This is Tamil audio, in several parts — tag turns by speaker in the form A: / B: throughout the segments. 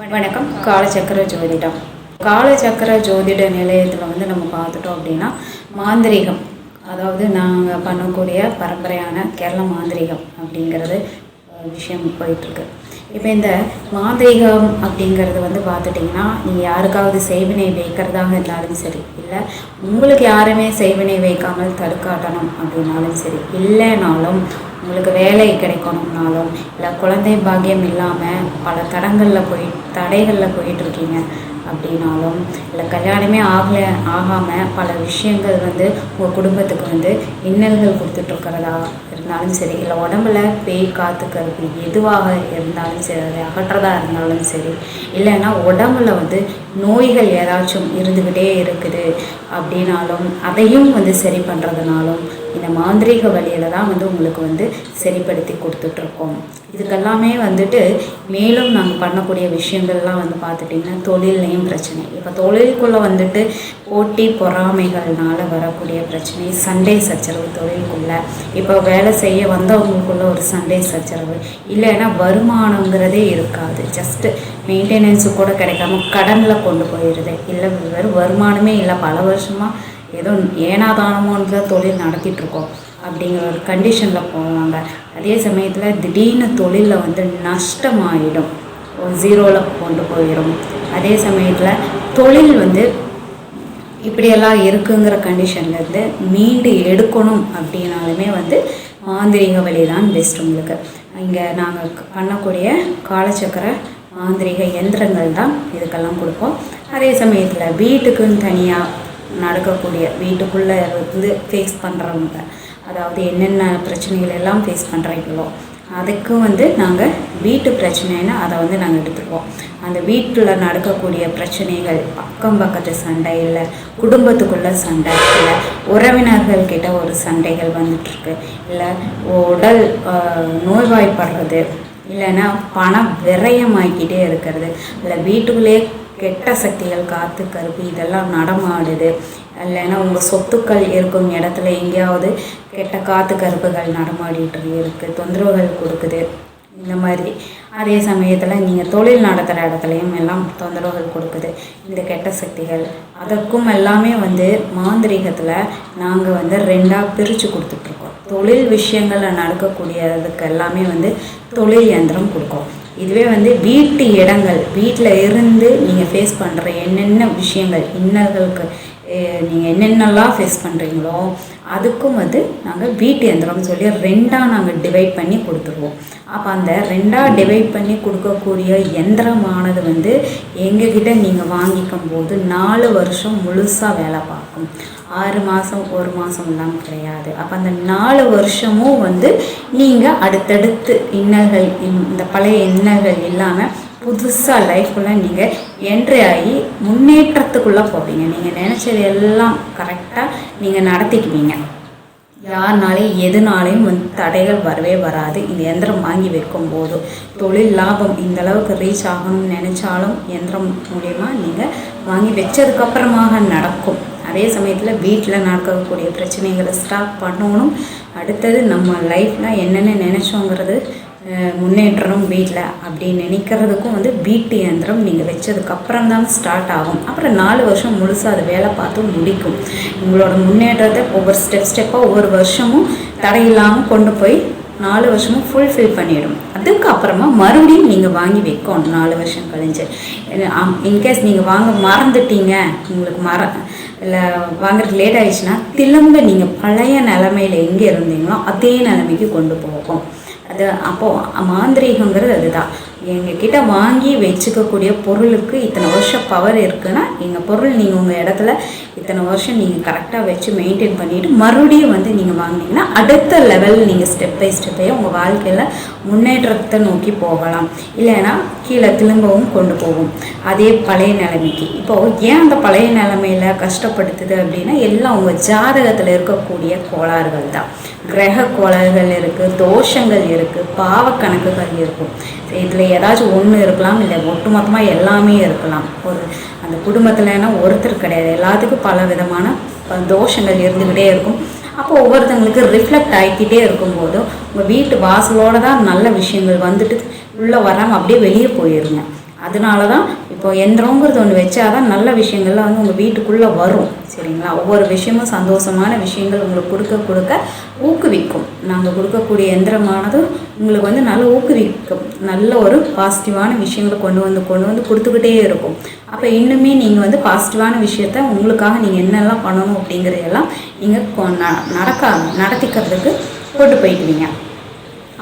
A: வணக்கம். காலச்சக்கர ஜோதிடம். காலச்சக்கர ஜோதிட நிலையத்தில் நம்ம பார்த்துட்டோம் அப்படின்னா மாந்திரீகம், அதாவது நாங்கள் பண்ணக்கூடிய பரம்பரையான கேரள மாந்திரீகம் அப்படிங்கிறது விஷயம் போயிட்டுருக்கு. இப்போ இந்த மாந்திரீகம் அப்படிங்கிறது பார்த்துட்டிங்கன்னா, நீங்கள் யாருக்காவது செய்வினை வைக்கிறதாக இருந்தாலும் சரி, இல்லை உங்களுக்கு யாருமே செய்வினை வைக்காமல் தடுக்காட்டணும் அப்படின்னாலும் சரி, இல்லைனாலும் உங்களுக்கு வேலை கிடைக்கணும்னாலும், இல்லை குழந்தை பாக்கியம் இல்லாமல் பல தடைகளில் போயிட்டுருக்கீங்க அப்படின்னாலும், இல்லை கல்யாணமே ஆகாமல் பல விஷயங்கள் உங்கள் குடும்பத்துக்கு இன்னல்கள் கொடுத்துட்ருக்கிறதா இருந்தாலும் சரி, இல்லை உடம்புல பேய் காத்துக்கிறது எதுவாக இருந்தாலும் சரி, அதை அகற்றதா இருந்தாலும் சரி, இல்லைன்னா உடம்புல நோய்கள் ஏதாச்சும் இருந்துக்கிட்டே இருக்குது அப்படின்னாலும் அதையும் சரி பண்ணுறதுனாலும் இந்த மாந்திரீக வழியில் தான் உங்களுக்கு சரிப்படுத்தி கொடுத்துட்ருக்கோம். இதுக்கெல்லாமே மேலும் நாங்கள் பண்ணக்கூடிய விஷயங்கள்லாம் பார்த்துட்டிங்கன்னா தொழில்லையும் பிரச்சனை. இப்போ தொழிலுக்குள்ளே போட்டி பொறாமைகள்னால வரக்கூடிய பிரச்சனை, சண்டை சச்சரவு தொழிலுக்குள்ளே. இப்போ வேலை செய்ய வந்தவங்களுக்குள்ள ஒரு சண்டை சச்சரவு, இல்லைன்னா வருமானங்கிறதே இருக்காது, ஜஸ்ட்டு மெயின்டெனன்ஸு கூட கிடைக்காம கடனில் கொண்டு போயிடுது, இல்லை வெறும் வருமானமே இல்லை, பல வருஷமாக ஏதோ ஏனாதானமோன்ற தொழில் நடத்திட்டுருக்கோம் அப்படிங்கிற ஒரு கண்டிஷனில் போவாங்க. அதே சமயத்தில் திடீர்னு தொழிலில் நஷ்டமாயிடும், ஜீரோவில் கொண்டு போயிடும். அதே சமயத்தில் தொழில் இப்படியெல்லாம் இருக்குங்கிற கண்டிஷன்லேருந்து மீண்டு எடுக்கணும் அப்படின்னாலுமே மாந்திரீக வழி தான் பெஸ்ட் உங்களுக்கு. இங்கே நாங்கள் பண்ணக்கூடிய காலச்சக்கர மாந்திரீக யந்திரங்கள் தான் இதுக்கெல்லாம் கொடுப்போம். அதே சமயத்தில் வீட்டுக்குன்னு தனியாக நடக்கக்கூடிய, வீட்டுக்குள்ளே ஃபேஸ் பண்ணுறவங்க, அதாவது என்னென்ன பிரச்சனைகள் எல்லாம் ஃபேஸ் பண்ணுறீங்களோ அதுக்கும் நாங்கள் வீட்டு பிரச்சனைன்னு அதை நாங்கள் எடுத்துக்குவோம். அந்த வீட்டில் நடக்கக்கூடிய பிரச்சனைகள், பக்கத்து சண்டை, இல்லை குடும்பத்துக்குள்ளே சண்டை, இல்லை உறவினர்கள்கிட்ட ஒரு சண்டைகள் வந்துட்டுருக்கு, இல்லை உடல் நோய்வாய்ப்படுறது, இல்லைன்னா பணம் விரயமாக்கிட்டே இருக்கிறது, இல்லை வீட்டுக்குள்ளே கெட்ட சக்திகள் காத்து கருப்பு இதெல்லாம் நடமாடுது, இல்லைன்னா உங்கள் சொத்துக்கள் இருக்கும் இடத்துல எங்கேயாவது கெட்ட காத்து கருப்புகள் நடமாடிட்டு இருக்குது, தொந்தரவுகள் கொடுக்குது இந்த மாதிரி. அதே சமயத்தில் நீங்கள் தொழில் நடத்துகிற இடத்துலையும் எல்லாம் தொந்தரவுகள் கொடுக்குது இந்த கெட்ட சக்திகள். அதற்கும் எல்லாமே மாந்திரீகத்தில் நாங்கள் ரெண்டாக பிரித்து கொடுத்துட்ருக்கோம். தொழில் விஷயங்களில் நடக்கக்கூடியதுக்கு எல்லாமே தொழில் இயந்திரம் கொடுக்கும். இதுவே வீட்டு இடங்கள், வீட்டில் இருந்து நீங்கள் ஃபேஸ் பண்ணுற என்னென்ன விஷயங்கள், இன்னல்களுக்கு நீங்கள் என்னென்னலாம் ஃபேஸ் பண்ணுறீங்களோ அதுக்கும் நாங்கள் வீட்டு இயந்திரம்னு சொல்லி ரெண்டாக நாங்கள் டிவைட் பண்ணி கொடுத்துருவோம். அப்போ அந்த ரெண்டாக டிவைட் பண்ணி கொடுக்கக்கூடிய யந்திரமானது எங்ககிட்ட நீங்கள் வாங்கிக்கும் போது 4 வருஷம் முழுசாக வேலை பார்க்கும். 6 மாதம் 1 மாதம் இல்லாமல் கிடையாது. அப்போ அந்த 4 வருஷமும் நீங்கள் அடுத்தடுத்து இன்னல்கள், இந்த பழைய இன்னல்கள் இல்லாமல் புதுசாக லைஃப்குள்ளே நீங்கள் என்ட்ரி ஆகி முன்னேற்றத்துக்குள்ளே போவீங்க. நீங்கள் நினச்சது எல்லாம் கரெக்டாக நீங்கள் நடத்திக்குவீங்க. யாருனாலையும் எதுனாலையும் தடைகள் வரவே வராது. இந்த யந்திரம் வாங்கி வைக்கும்போது தொழில் லாபம் இந்தளவுக்கு ரீச் ஆகணும்னு நினச்சாலும் யந்திரம் மூலயமா நீங்கள் வாங்கி வச்சதுக்கப்புறமாக நடக்கும். அதே சமயத்தில் வீட்டில் நடக்கக்கூடிய பிரச்சனைகளை ஸ்டாப் பண்ணணும். அடுத்தது நம்ம லைஃப்பில் என்னென்ன நினச்சோங்கிறது முன்னேற்றணும் வீட்டில் அப்படின்னு நினைக்கிறதுக்கும் வீட்டு இயந்திரம் நீங்கள் வச்சதுக்கப்புறம் தான் ஸ்டார்ட் ஆகும். அப்புறம் 4 வருஷம் முழுசாக அது வேலை பார்த்து முடிக்கும். உங்களோட முன்னேற்றத்தை ஒவ்வொரு ஸ்டெப்பாக ஒவ்வொரு வருஷமும் தடையில்லாமல் கொண்டு போய் 4 வருஷமும் ஃபுல்ஃபில் பண்ணிடும். அதுக்கப்புறமா மறுபடியும் நீங்கள் வாங்கி வைக்கணும் 4 வருஷம் கழிஞ்சு. இன்கேஸ் நீங்கள் வாங்க மறந்துட்டீங்க, உங்களுக்கு இல்லை வாங்குறதுக்கு லேட் ஆகிடுச்சுன்னா திரும்ப நீங்கள் பழைய நிலமையில் எங்கே இருந்தீங்களோ அதே நிலைமைக்கு கொண்டு போகும். அது அப்போது மாந்திரீகங்கிறது அதுதான். எங்ககிட்ட வாங்கி வச்சுக்கக்கூடிய பொருளுக்கு இத்தனை வருஷம் பவர் இருக்குன்னா, எங்கள் பொருள் நீங்கள் உங்கள் இடத்துல இத்தனை வருஷம் நீங்கள் கரெக்டாக வச்சு மெயின்டைன் பண்ணிவிட்டு மறுபடியும் நீங்கள் வாங்கினீங்கன்னா அடுத்த லெவல் நீங்கள் ஸ்டெப் பை ஸ்டெப்பையும் உங்கள் வாழ்க்கையில் முன்னேற்றத்தை நோக்கி போகலாம். இல்லைன்னா கீழே திரும்பவும் கொண்டு போகும் அதே பழைய நிலைமைக்கு. இப்போது ஏன் அந்த பழைய நிலைமையில் கஷ்டப்படுத்துது அப்படின்னா, எல்லாம் உங்கள் ஜாதகத்தில் இருக்கக்கூடிய கோளாறுகள் தான். கிரக கோளாறுகள் இருக்குது, தோஷங்கள் இருக்குது, பாவக்கணக்குகள் இருக்கும். இதில் ஏதாச்சும் ஒன்று இருக்கலாம், இல்லை ஒட்டுமொத்தமாக எல்லாமே இருக்கலாம். அந்த குடும்பத்தில்னா ஒருத்தர் கிடையாது, எல்லாத்துக்கும் பல விதமான தோஷங்கள் இருந்துக்கிட்டே இருக்கும். அப்போ ஒவ்வொருத்தங்களுக்கு ரிஃப்ளெக்ட் ஆகிக்கிட்டே இருக்கும்போதும் உங்கள் வீட்டு வாசலோடு தான் நல்ல விஷயங்கள் உள்ளே வராமல் அப்படியே வெளியே போயிடுங்க. அதனால தான் இப்போ எந்திரங்கிறது ஒன்று வச்சாதான் நல்ல விஷயங்கள்லாம் வந்து உங்கள் வீட்டுக்குள்ளே வரும். சரிங்களா? ஒவ்வொரு விஷயமும் சந்தோஷமான விஷயங்கள் உங்களுக்கு கொடுக்க ஊக்குவிக்கும். நாங்கள் கொடுக்கக்கூடிய எந்திரமானது உங்களுக்கு வந்து நல்ல ஊக்குவிக்கும். நல்ல ஒரு பாசிட்டிவான விஷயங்களை கொண்டு வந்து கொடுத்துக்கிட்டே இருக்கும். அப்போ இன்னுமே நீங்கள் வந்து பாசிட்டிவான விஷயத்த உங்களுக்காக நீங்கள் என்னெல்லாம் பண்ணணும் அப்படிங்கிறதெல்லாம் நீங்கள் நடத்திக்கிறதுக்கு கொண்டு போய்க்குவீங்க.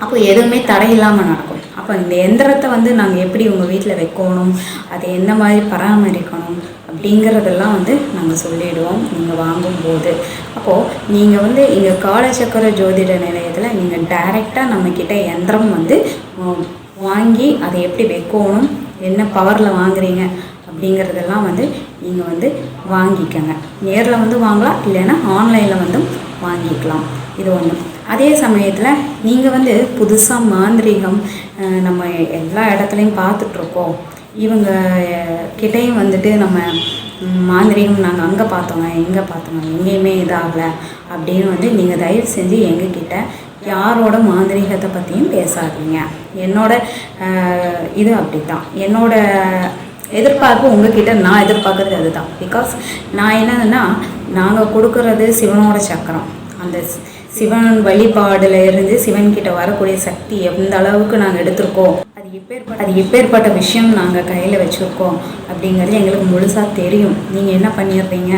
A: அப்போ எதுவுமே தடையில்லாமல் நடக்கும். அப்போ இந்த எந்திரத்தை வந்து நாங்கள் எப்படி உங்கள் வீட்டில் வைக்கணும், அதை எந்த மாதிரி பராமரிக்கணும் அப்படிங்கிறதெல்லாம் வந்து நாங்கள் சொல்லிவிடுவோம் நீங்கள் வாங்கும்போது. அப்போது நீங்கள் வந்து இங்கே காலச்சக்கர ஜோதிட நிலையத்தில் நீங்கள் டைரெக்டாக நம்மக்கிட்ட எந்திரம் வந்து வாங்கி அதை எப்படி வைக்கணும், என்ன பவரில் வாங்குறீங்க அப்படிங்கிறதெல்லாம் வந்து நீங்கள் வந்து வாங்கிக்கங்க. நேரில் வந்து வாங்கலாம், இல்லைன்னா ஆன்லைனில் வந்து வாங்கிக்கலாம். இது ஒன்று. அதே சமயத்தில் நீங்கள் வந்து புதுசாக மாந்திரீகம் நம்ம எல்லா இடத்துலையும் பார்த்துட்ருக்கோம். இவங்க கிட்டையும் வந்துட்டு நம்ம மாந்திரீகம் நாங்கள் அங்கே பார்த்தோங்க இங்கே பார்த்தோங்க எங்கேயுமே இதாகலை அப்படின்னு வந்து நீங்கள் தயவு செஞ்சு எங்ககிட்ட யாரோட மாந்திரீகத்தை பற்றியும் பேசாதீங்க. என்னோட இது அப்படி தான். என்னோட எதிர்பார்ப்பு உங்ககிட்ட நான் எதிர்பார்க்குறது அதுதான். பிகாஸ் நான் என்னதுன்னா, நாங்கள் கொடுக்கறது சிவனோட சக்கரம். அந்த சிவன் வழிபாடுல இருந்து சிவன்கிட்ட வரக்கூடிய சக்தி எந்த அளவுக்கு நாங்கள் எடுத்திருக்கோம், அது எப்பேற்பட்ட விஷயம் நாங்கள் கையில் வச்சுருக்கோம் அப்படிங்கிறது எங்களுக்கு முழுசாக தெரியும். நீங்கள் என்ன பண்ணிடுறீங்க,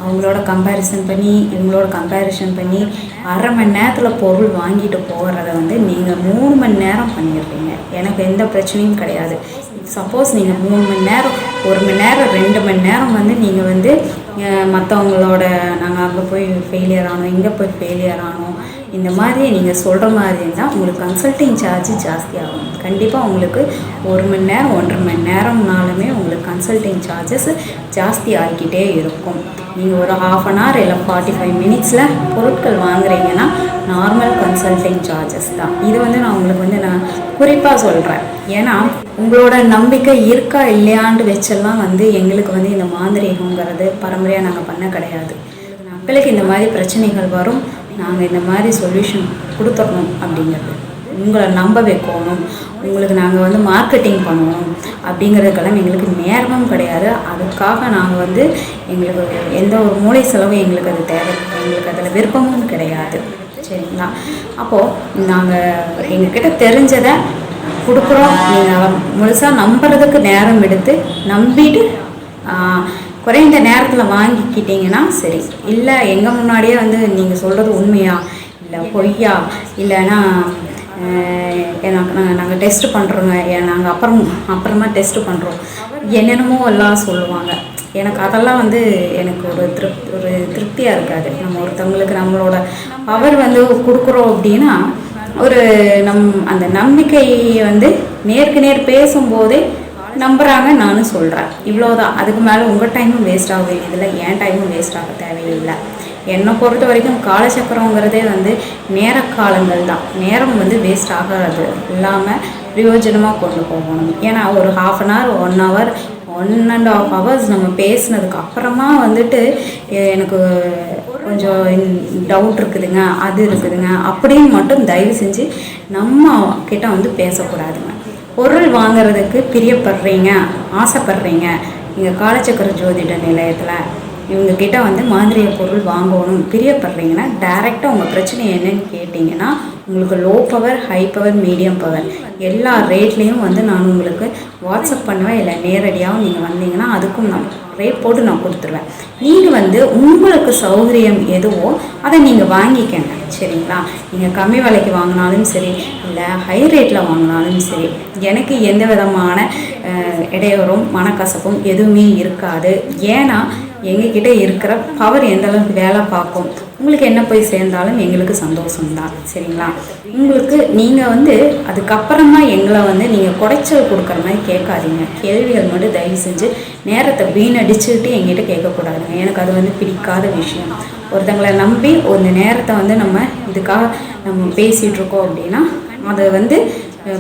A: அவங்களோட கம்பேரிசன் பண்ணி இவங்களோட கம்பேரிசன் பண்ணி அரை மணி நேரத்தில் பொருள் வாங்கிட்டு போகிறத வந்து நீங்கள் 3 மணி நேரம் பண்ணிடுறீங்க. எனக்கு எந்த பிரச்சனையும் கிடையாது. சப்போஸ் நீங்கள் 3 மணி நேரம் 1 மணி நேரம் 2 மணி நேரம் வந்து நீங்கள் வந்து மற்றவங்களோட நாங்கள் அங்கே போய் ஃபெயிலியர் ஆனோம் இங்கே போய் ஃபெயிலியர் ஆனோம் இந்த மாதிரி நீங்கள் சொல்கிற மாதிரி இருந்தால் உங்களுக்கு கன்சல்டிங் சார்ஜ் ஜாஸ்தி ஆகும். கண்டிப்பாக உங்களுக்கு 1 மணி நேரம் 1.5 மணி நேரம்னாலுமே உங்களுக்கு கன்சல்டிங் சார்ஜஸ் ஜாஸ்தி ஆகிக்கிட்டே இருக்கும். நீங்கள் ஒரு 1/2 hour இல்லை 45 minutesல பொருட்கள் வாங்குறீங்கன்னா நார்மல் கன்சல்டிங் சார்ஜஸ் தான். இது வந்து நான் உங்களுக்கு வந்து நான் குறிப்பாக சொல்கிறேன். ஏன்னா உங்களோட நம்பிக்கை இருக்கா இல்லையான்னு வச்செல்லாம் வந்து எங்களுக்கு வந்து இந்த மாந்திரீகங்கிறது பரம்பரையாக நாங்கள் பண்ண கிடையாது. மக்களுக்கு இந்த மாதிரி பிரச்சனைகள் வரும், நாங்கள் இந்த மாதிரி சொல்யூஷன் கொடுத்துடணும் அப்படிங்கிறது. உங்களை நம்ப வைக்கணும், உங்களுக்கு நாங்கள் வந்து மார்க்கெட்டிங் பண்ணணும் அப்படிங்கிறதுக்கெல்லாம் எங்களுக்கு நேரமும் கிடையாது. அதுக்காக நாங்கள் வந்து எங்களுக்கு எந்த ஒரு மூளை செலவும் எங்களுக்கு அது தேவை, எங்களுக்கு அதில் விருப்பமும் கிடையாது. சரிங்களா? அப்போது நாங்கள் எங்ககிட்ட தெரிஞ்சதை கொடுக்குறோம். நீங்கள் முழுசாக நம்புறதுக்கு நேரம் எடுத்து நம்பிட்டு குறைந்த நேரத்தில் வாங்கிக்கிட்டிங்கன்னா சரி. இல்லை எங்கள் முன்னாடியே வந்து நீங்கள் சொல்கிறது உண்மையா இல்லை பொய்யா, இல்லைன்னா நாங்கள் டெஸ்ட் பண்ணுறோங்க, நாங்கள் அப்புறமா டெஸ்ட்டு பண்ணுறோம் என்னென்னமோ எல்லாம் சொல்லுவாங்க. எனக்கு அதெல்லாம் வந்து எனக்கு ஒரு திருப்தியாக இருக்காது. நம்ம ஒருத்தவங்களுக்கு நம்மளோட பவர் வந்து கொடுக்குறோம் அப்படின்னா அந்த நம்பிக்கையை வந்து நேருக்கு நேர் பேசும்போதே நம்புகிறாங்க. நானும் சொல்கிறேன், இவ்வளோதான். அதுக்கு மேலே உங்கள் டைமும் வேஸ்ட் ஆக வேண்டியதில்லை, என் டைமும் வேஸ்ட் ஆக தேவையில்லை. என்னை பொறுத்த வரைக்கும் காலச்சக்கரங்கிறதே வந்து நேரக்காலங்கள் தான். நேரம் வந்து வேஸ்ட் ஆகிறது இல்லாமல் பிரயோஜனமாக கொண்டு போகணும். ஏன்னா ஒரு 1/2 hour 1 hour 1.5 hours நம்ம பேசினதுக்கு அப்புறமா வந்துட்டு எனக்கு கொஞ்சம் டவுட் இருக்குதுங்க, அது இருக்குதுங்க அப்படின்னு மட்டும் தயவு செஞ்சு நம்ம கிட்ட வந்து பேசக்கூடாதுங்க. பொருள் வாங்கிறதுக்கு பிரியப்படுறீங்க, ஆசைப்படுறீங்க, இங்கே காலச்சக்கர ஜோதிட நிலையத்தில் இவங்கக்கிட்ட வந்து மாந்திரிக பொருள் வாங்கணும் பிரியப்படுறீங்கன்னா டைரெக்டாக உங்கள் பிரச்சனை என்னன்னு கேட்டிங்கன்னா உங்களுக்கு low power, high power, medium power எல்லா ரேட்லேயும் வந்து நான் உங்களுக்கு வாட்ஸ்அப் பண்ணுவேன். இல்லை நேரடியாகவும் நீங்கள் வந்தீங்கன்னா அதுக்கும் நான் ரேட் போட்டு நான் கொடுத்துருவேன். நீங்கள் வந்து உங்களுக்கு சௌகரியம் எதுவோ அதை நீங்கள் வாங்கிக்கங்க. சரிங்களா? நீங்கள் கம்மி விலைக்கு வாங்கினாலும் சரி, இல்லை ஹை ரேட்டில் வாங்கினாலும் சரி, எனக்கு எந்த விதமான இடையூறும் மனக்கசப்பும் எதுவுமே இருக்காது. ஏன்னா எங்ககிட்ட இருக்கிற பவர் எந்த அளவுக்கு வேலை பார்க்கும், உங்களுக்கு என்ன போய் சேர்ந்தாலும் எங்களுக்கு சந்தோஷம்தான். சரிங்களா? உங்களுக்கு நீங்கள் வந்து அதுக்கப்புறமா எங்களை வந்து நீங்கள் குடைச்சல் கொடுக்குற மாதிரி கேட்காதீங்க. கேள்விகள் மட்டும் தயவு செஞ்சு நேரத்தை வீணடிச்சுட்டு எங்கிட்ட கேட்கக்கூடாதுங்க. எனக்கு அது வந்து பிடிக்காத விஷயம். ஒருத்தங்களை நம்பி ஒரு நேரத்தை வந்து நம்ம இதுக்காக நம்ம பேசிகிட்ருக்கோம் அப்படின்னா அதை வந்து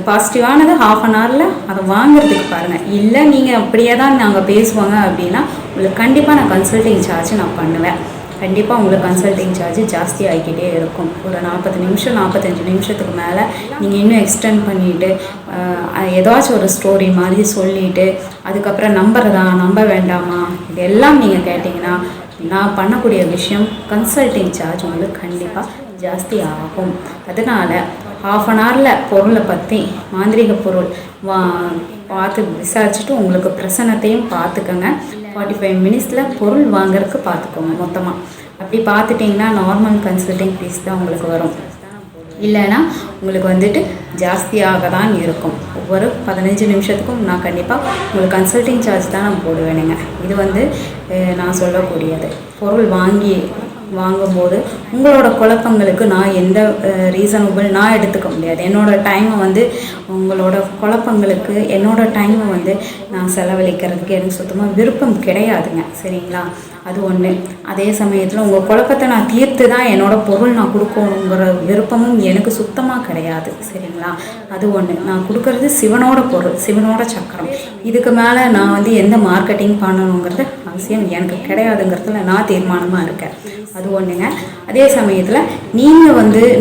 A: பாசிட்டிவானது 1/2 hour அதை வாங்குறதுக்கு பாருங்கள். இல்லை நீங்கள் அப்படியே தான் நாங்கள் பேசுவாங்க அப்படின்னா உங்களுக்கு கண்டிப்பாக நான் கன்சல்டிங் சார்ஜ் நான் பண்ணுவேன். கண்டிப்பாக உங்களுக்கு கன்சல்டிங் சார்ஜ் ஜாஸ்தி ஆகிக்கிட்டே இருக்கும். ஒரு 40 நிமிஷம் 45 நிமிஷத்துக்கு மேலே நீங்கள் இன்னும் எக்ஸ்டெண்ட் பண்ணிவிட்டு ஏதாச்சும் ஒரு ஸ்டோரி மாதிரி சொல்லிவிட்டு அதுக்கப்புறம் நம்ப வேண்டாமா இதெல்லாம் நீங்கள் கேட்டிங்கன்னா நான் பண்ணக்கூடிய விஷயம் கன்சல்டிங் சார்ஜ் உங்களுக்கு கண்டிப்பாக ஜாஸ்தி ஆகும். அதனால் ½ அன் ஹவரில் பொருளை பற்றி மாந்திரிக பொருள் பார்த்து விசாரிச்சுட்டு உங்களுக்கு பிரசனத்தையும் பார்த்துக்கோங்க. 45 மினிட்ஸில் பொருள் வாங்குறதுக்கு பார்த்துக்கோங்க மொத்தமாக. அப்படி பார்த்துட்டிங்கன்னா நார்மல் கன்சல்டிங் ஃபீஸ் தான் உங்களுக்கு வரும். இல்லைன்னா உங்களுக்கு வந்துட்டு ஜாஸ்தியாக தான் இருக்கும். ஒவ்வொரு 15 நிமிஷத்துக்கும் நான் கண்டிப்பாக உங்களுக்கு கன்சல்டிங் சார்ஜ் தான் நான் போடுவேனுங்க. இது நான் சொல்லக்கூடியது. பொருள் வாங்கும்போது உங்களோட குழப்பங்களுக்கு நான் எந்த ரீசனபிள் நான் எடுத்துக்க முடியாது. என்னோடய டைமை உங்களோட குழப்பங்களுக்கு என்னோடய டைமை நான் செலவழிக்கிறதுக்கு எனக்கு சுத்தமாக விருப்பம் கிடையாதுங்க. சரிங்களா? அது ஒன்று. அதே சமயத்தில் உங்கள் குழப்பத்தை நான் தீர்த்து தான் என்னோடய பொருள் நான் கொடுக்கணுங்கிற விருப்பமும் எனக்கு சுத்தமாக கிடையாது. சரிங்களா? அது ஒன்று. நான் கொடுக்கறது சிவனோட பொருள், சிவனோட சக்கரம். இதுக்கு மேலே நான் எந்த மார்க்கெட்டிங் பண்ணணுங்கிறது அவசியம் எனக்கு கிடையாதுங்கிறதுல நான் தீர்மானமாக இருக்கேன். அது ஒன்றுங்க. அதே சமயத்தில் நீங்கள்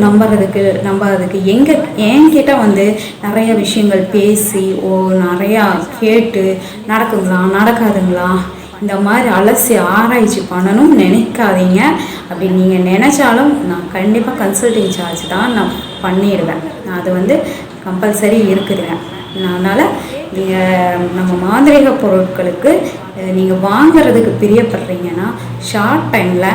A: நம்பாததுக்கு என்கிட்ட நிறைய விஷயங்கள் பேசி நிறையா கேட்டு நடக்காதுங்களா இந்த மாதிரி அலசி ஆராய்ச்சி பண்ணணும்னு நினைக்காதீங்க. அப்படி நீங்கள் நினச்சாலும் நான் கண்டிப்பாக கன்சல்டிங் சார்ஜ் தான் நான் பண்ணிடுவேன். அது கம்பல்சரி இருக்குதுங்க. அதனால் நீங்கள் நம்ம மாந்திரிக பொருட்களுக்கு நீங்கள் வாங்கிறதுக்கு பிரியப்படுறீங்கன்னா ஷார்ட் டைமில்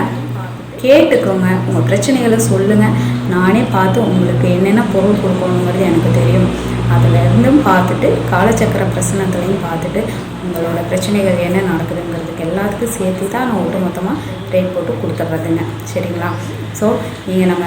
A: கேட்டுக்கோங்க. உங்கள் பிரச்சனைகளை சொல்லுங்கள். நானே பார்த்து உங்களுக்கு என்னென்ன பொருள் கொடுக்கணுங்கிறது எனக்கு தெரியும். அதில் பார்த்துட்டு காலச்சக்கர பிரசனத்துலையும் பார்த்துட்டு உங்களோட பிரச்சனைகள் என்ன நடக்குதுங்கிறதுக்கு எல்லாத்துக்கும் சேர்த்து தான் நான் ஒட்டுமொத்தமாக ரேட் போட்டு கொடுத்துட்றதுங்க. சரிங்களா? ஸோ நீங்கள் நம்ம